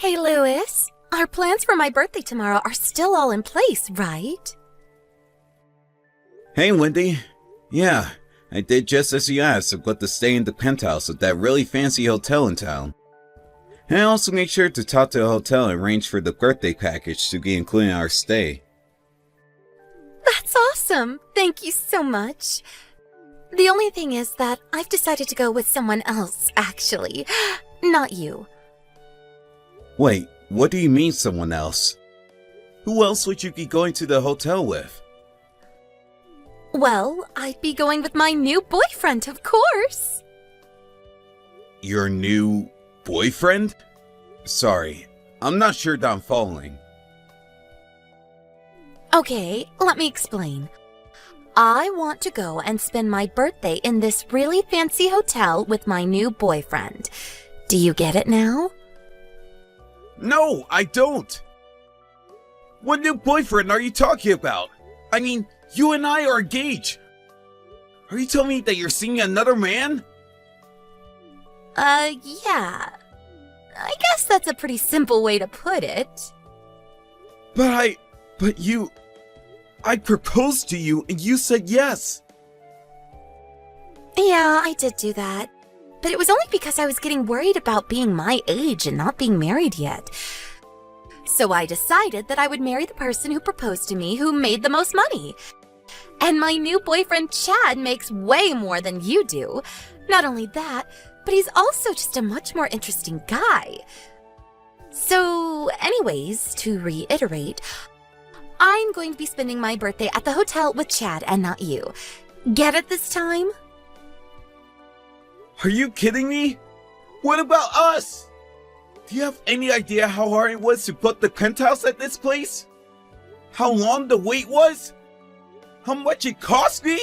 Hey, Louis. Our plans for my birthday tomorrow are still all in place, right? Hey, Wendy. Yeah, I did just as you asked. I've got to stay in the penthouse of that really fancy hotel in town. And I also make sure to talk to the hotel and arrange for the birthday package to be included in our stay. That's awesome. Thank you so much. The only thing is that I've decided to go with someone else, actually. Not you. Wait, what do you mean someone else? Who else would you be going to the hotel with? Well, I'd be going with my new boyfriend, of course. Your new boyfriend? Sorry, I'm not sure that I'm following. Okay, let me explain. I want to go and spend my birthday in this really fancy hotel with my new boyfriend. Do you get it now? No, I don't! What new boyfriend are you talking about? I mean, you and I are engaged! Are you telling me that you're seeing another man? Yeah. I guess that's a pretty simple way to put it. But I proposed to you and you said yes! Yeah, I did do that. But it was only because I was getting worried about being my age and not being married yet. So I decided that I would marry the person who proposed to me who made the most money. And my new boyfriend Chad makes way more than you do. Not only that, but he's also just a much more interesting guy. So anyways, to reiterate, I'm going to be spending my birthday at the hotel with Chad and not you. Get it this time? Are you kidding me? What about us? Do you have any idea how hard it was to book the penthouse at this place? How long the wait was? How much it cost me?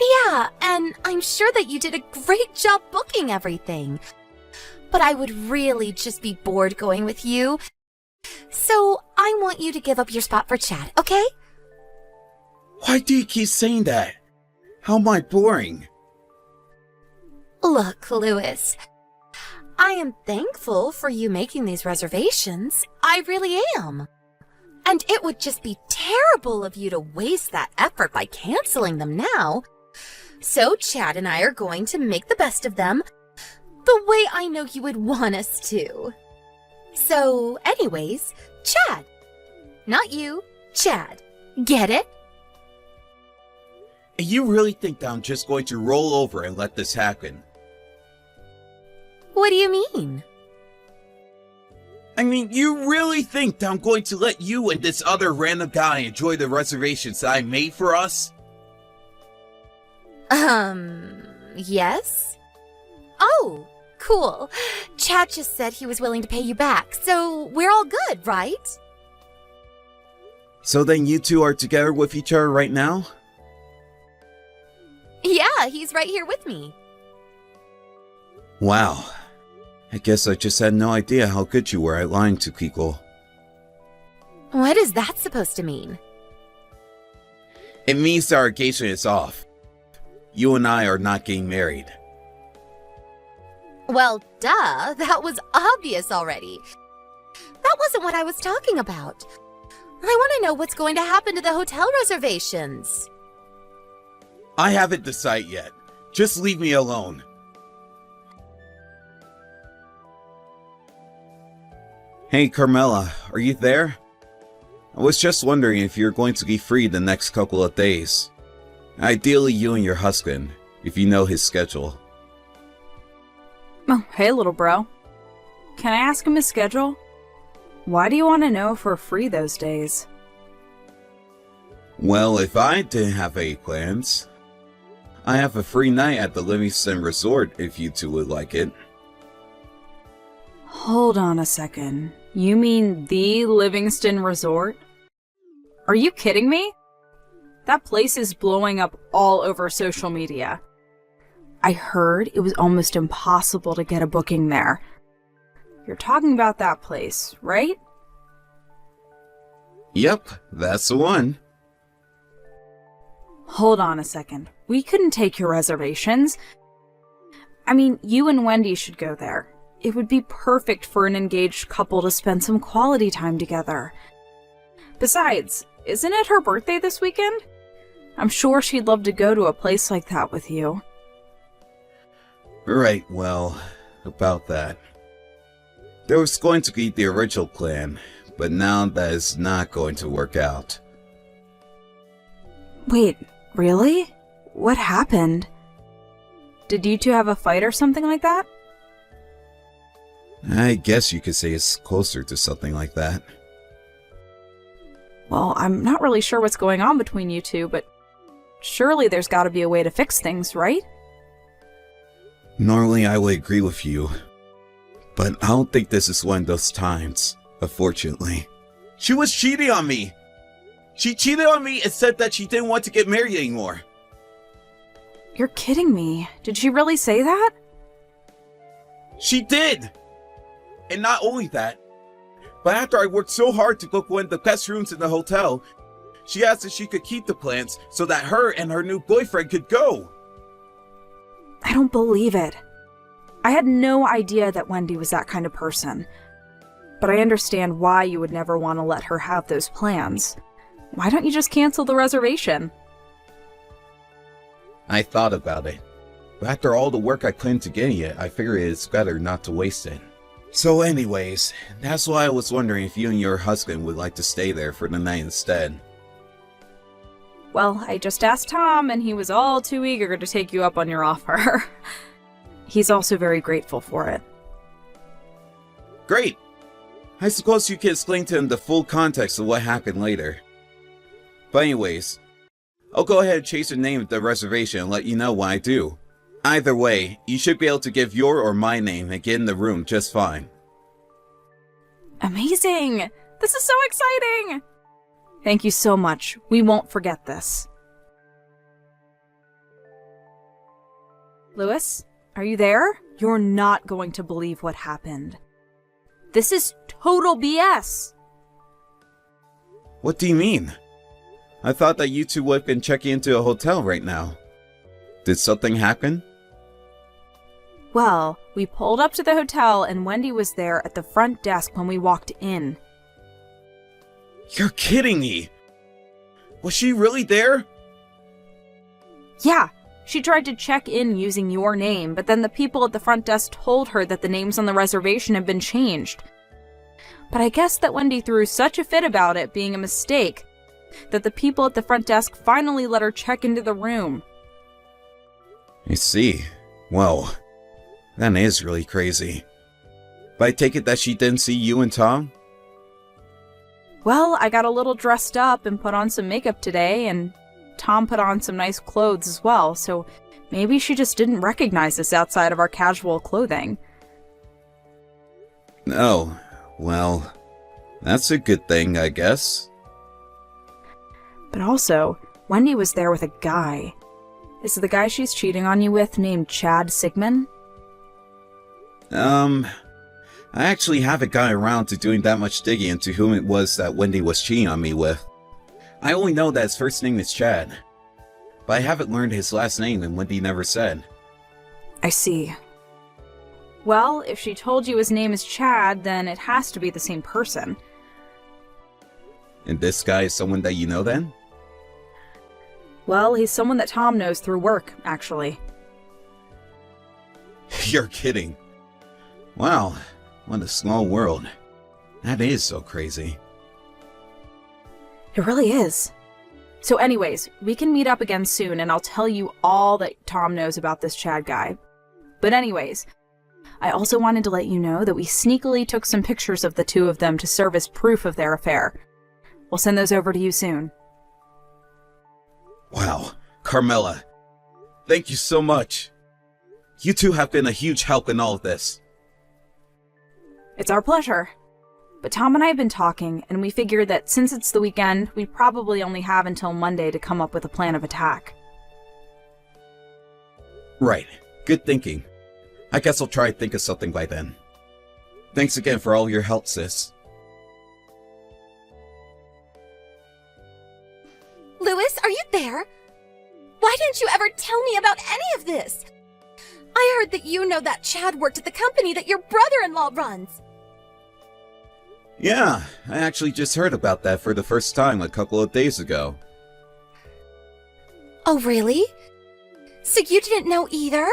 Yeah, and I'm sure that you did a great job booking everything. But I would really just be bored going with you. So I want you to give up your spot for Chad, okay? Why do you keep saying that? How am I boring? Look, Louis, I am thankful for you making these reservations. I really am. And it would just be terrible of you to waste that effort by canceling them now. So Chad and I are going to make the best of them, the way I know you would want us to. So anyways, Chad. Not you, Chad. Get it? And you really think that I'm just going to roll over and let this happen? What do you mean? I mean, you really think that I'm going to let you and this other random guy enjoy the reservations that I made for us? Yes? Oh, cool. Chad just said he was willing to pay you back, so we're all good, right? So then you two are together with each other right now? Yeah, he's right here with me. Wow. I guess I just had no idea how good you were at lying to people. What is that supposed to mean? It means our engagement is off. You and I are not getting married. Well, duh, that was obvious already. That wasn't what I was talking about. I want to know what's going to happen to the hotel reservations. I haven't decided yet. Just leave me alone. Hey, Carmela, are you there? I was just wondering if you're going to be free the next couple of days. Ideally, you and your husband, if you know his schedule. Oh, hey, little bro. Can I ask him his schedule? Why do you want to know if we're free those days? Well, if I didn't have any plans, I have a free night at the Livingston Resort if you two would like it. Hold on a second. You mean the Livingston Resort? Are you kidding me? That place is blowing up all over social media. I heard it was almost impossible to get a booking there. You're talking about that place, right? Yep, that's the one. Hold on a second. We couldn't take your reservations. I mean, you and Wendy should go there. It would be perfect for an engaged couple to spend some quality time together. Besides, isn't it her birthday this weekend? I'm sure she'd love to go to a place like that with you. Right, well, about that. There was going to be the original plan, but now that is not going to work out. Wait, really? What happened? Did you two have a fight or something like that? I guess you could say it's closer to something like that. Well, I'm not really sure what's going on between you two, but surely there's gotta be a way to fix things, right? Normally I would agree with you, but I don't think this is one of those times, unfortunately. She was cheating on me! She cheated on me and said that she didn't want to get married anymore. You're kidding me. Did she really say that? She did! And not only that, but after I worked so hard to book one of the best rooms in the hotel, she asked if she could keep the plans so that her and her new boyfriend could go. I don't believe it. I had no idea that Wendy was that kind of person. But I understand why you would never want to let her have those plans. Why don't you just cancel the reservation? I thought about it, but after all the work I put into getting it, I figured it's better not to waste it. So anyways, that's why I was wondering if you and your husband would like to stay there for the night instead. Well, I just asked Tom, and he was all too eager to take you up on your offer. He's also very grateful for it. Great! I suppose you can explain to him the full context of what happened later. But anyways, I'll go ahead and change the name of the reservation and let you know when I do. Either way, you should be able to give your or my name and get in the room just fine. Amazing! This is so exciting! Thank you so much. We won't forget this. Lewis, are you there? You're not going to believe what happened. This is total BS! What do you mean? I thought that you two would have been checking into a hotel right now. Did something happen? Well, we pulled up to the hotel and Wendy was there at the front desk when we walked in. You're kidding me! Was she really there? Yeah, she tried to check in using your name, but then the people at the front desk told her that the names on the reservation had been changed. But I guess that Wendy threw such a fit about it being a mistake that the people at the front desk finally let her check into the room. I see. Well, that is really crazy. But I take it that she didn't see you and Tom? Well, I got a little dressed up and put on some makeup today, and Tom put on some nice clothes as well, so maybe she just didn't recognize us outside of our casual clothing. Oh, well, that's a good thing, I guess. But also, Wendy was there with a guy. Is the guy she's cheating on you with named Chad Sigmund? I actually haven't gotten around to doing that much digging into whom it was that Wendy was cheating on me with. I only know that his first name is Chad, but I haven't learned his last name and Wendy never said. I see. Well, if she told you his name is Chad, then it has to be the same person. And this guy is someone that you know then? Well, he's someone that Tom knows through work, actually. You're kidding. Wow, what a small world. That is so crazy. It really is. So anyways, we can meet up again soon and I'll tell you all that Tom knows about this Chad guy. But anyways, I also wanted to let you know that we sneakily took some pictures of the two of them to serve as proof of their affair. We'll send those over to you soon. Wow, Carmela, thank you so much. You two have been a huge help in all of this. It's our pleasure. But Tom and I have been talking, and we figured that since it's the weekend, we probably only have until Monday to come up with a plan of attack. Right, good thinking. I guess I'll try to think of something by then. Thanks again for all your help, sis. Louis, are you there? Why didn't you ever tell me about any of this? I heard that you know that Chad worked at the company that your brother-in-law runs. Yeah, I actually just heard about that for the first time a couple of days ago. Oh, really? So you didn't know either?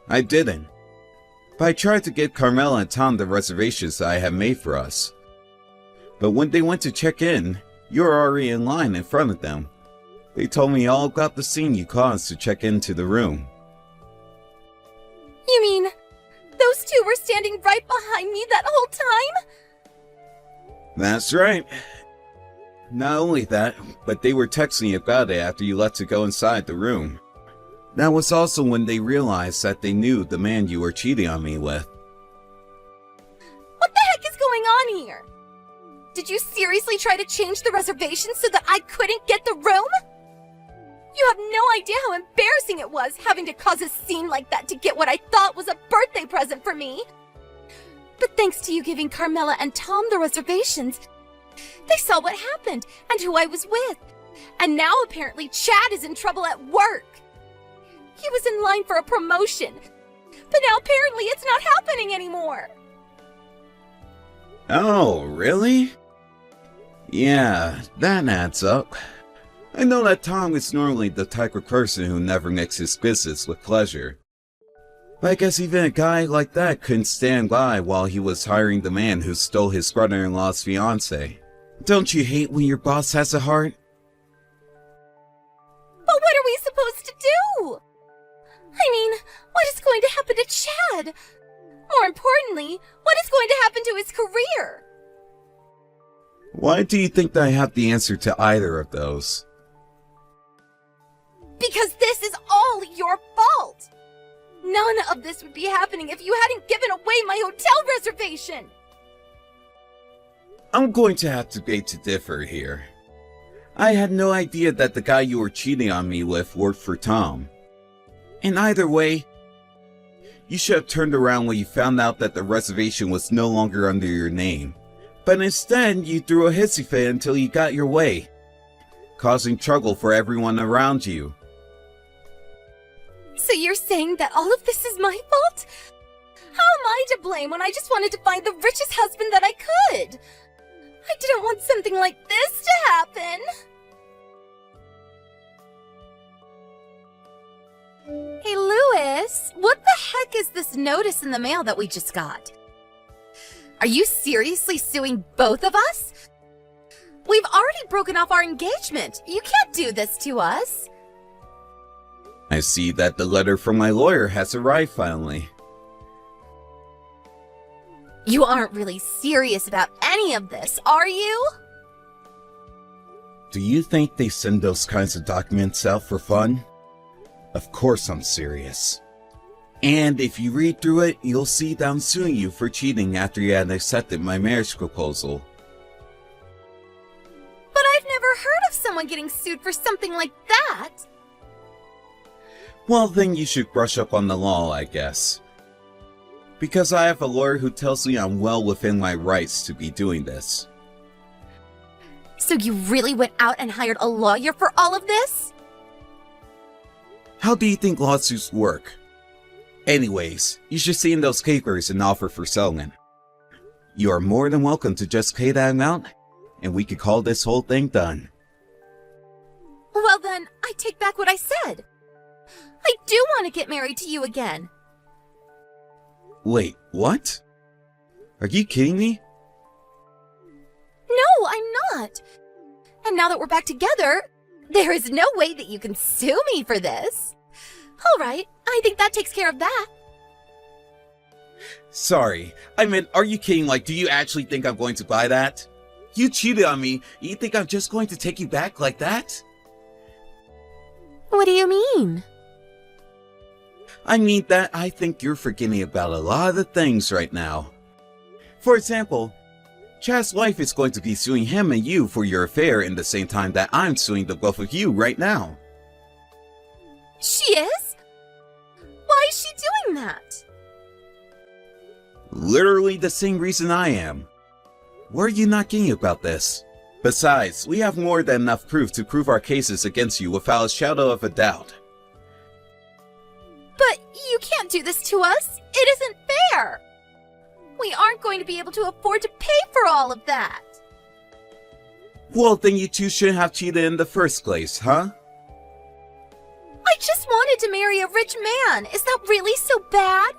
I didn't. But I tried to get Carmela and Tom the reservations that I had made for us. But when they went to check in, you were already in line in front of them. They told me all about the scene you caused to check into the room. You mean, those two were standing right behind me that whole time? That's right. Not only that, but they were texting about it after you left to go inside the room. That was also when they realized that they knew the man you were cheating on me with. What the heck is going on here? Did you seriously try to change the reservation so that I couldn't get the room? You have no idea how embarrassing it was having to cause a scene like that to get what I thought was a birthday present for me. But thanks to you giving Carmela and Tom the reservations, they saw what happened and who I was with. And now apparently Chad is in trouble at work. He was in line for a promotion, but now apparently it's not happening anymore. Oh, really? Yeah, that adds up. I know that Tom is normally the type of person who never mixes business with pleasure. But I guess even a guy like that couldn't stand by while he was hiring the man who stole his brother-in-law's fiancé. Don't you hate when your boss has a heart? But what are we supposed to do? I mean, what is going to happen to Chad? More importantly, what is going to happen to his career? Why do you think that I have the answer to either of those? Because this is all your fault! None of this would be happening if you hadn't given away my hotel reservation! I'm going to have to beg to differ here. I had no idea that the guy you were cheating on me with worked for Tom. In either way, you should have turned around when you found out that the reservation was no longer under your name. But instead, you threw a hissy fit until you got your way, causing trouble for everyone around you. So you're saying that all of this is my fault? How am I to blame when I just wanted to find the richest husband that I could? I didn't want something like this to happen. Hey, Louis, what the heck is this notice in the mail that we just got? Are you seriously suing both of us? We've already broken off our engagement. You can't do this to us. I see that the letter from my lawyer has arrived finally. You aren't really serious about any of this, are you? Do you think they send those kinds of documents out for fun? Of course I'm serious. And if you read through it, you'll see that I'm suing you for cheating after you had accepted my marriage proposal. But I've never heard of someone getting sued for something like that. Well, then you should brush up on the law, I guess. Because I have a lawyer who tells me I'm well within my rights to be doing this. So you really went out and hired a lawyer for all of this? How do you think lawsuits work? Anyways, you should see in those papers an offer for settlement. You are more than welcome to just pay that amount, and we could call this whole thing done. Well then, I take back what I said. I do want to get married to you again. Wait, what? Are you kidding me? No, I'm not. And now that we're back together, there is no way that you can sue me for this. All right, I think that takes care of that. Sorry, I meant, are you kidding? Like, do you actually think I'm going to buy that? You cheated on me. You think I'm just going to take you back like that? What do you mean? I mean that I think you're forgetting about a lot of things right now. For example, Chad's wife is going to be suing him and you for your affair in the same time that I'm suing the both of you right now. She is? Why is she doing that? Literally the same reason I am. What are you not getting about this? Besides, we have more than enough proof to prove our cases against you without a shadow of a doubt. You can't do this to us. It isn't fair. We aren't going to be able to afford to pay for all of that. Well, then you two shouldn't have cheated in the first place, huh? I just wanted to marry a rich man. Is that really so bad?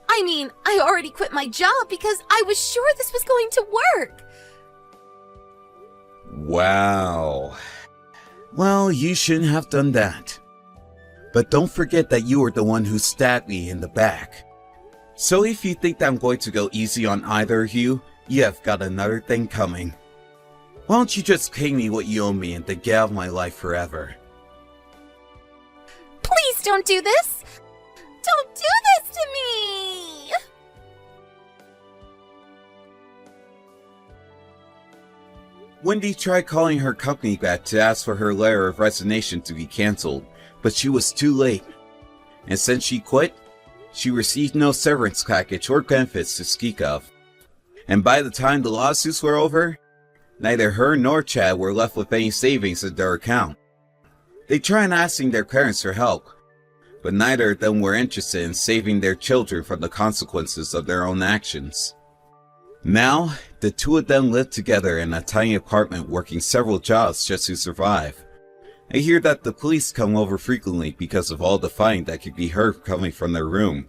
I mean, I already quit my job because I was sure this was going to work. Wow. Well, you shouldn't have done that. But don't forget that you were the one who stabbed me in the back. So if you think that I'm going to go easy on either of you, you have got another thing coming. Why don't you just pay me what you owe me and then get out of my life forever? Please don't do this! Don't do this to me! Wendy tried calling her company back to ask for her letter of resignation to be cancelled, but she was too late. And since she quit, she received no severance package or benefits to speak of. And by the time the lawsuits were over, neither her nor Chad were left with any savings in their account. They tried asking their parents for help, but neither of them were interested in saving their children from the consequences of their own actions. Now, the two of them live together in a tiny apartment working several jobs just to survive. I hear that the police come over frequently because of all the fighting that could be heard coming from their room.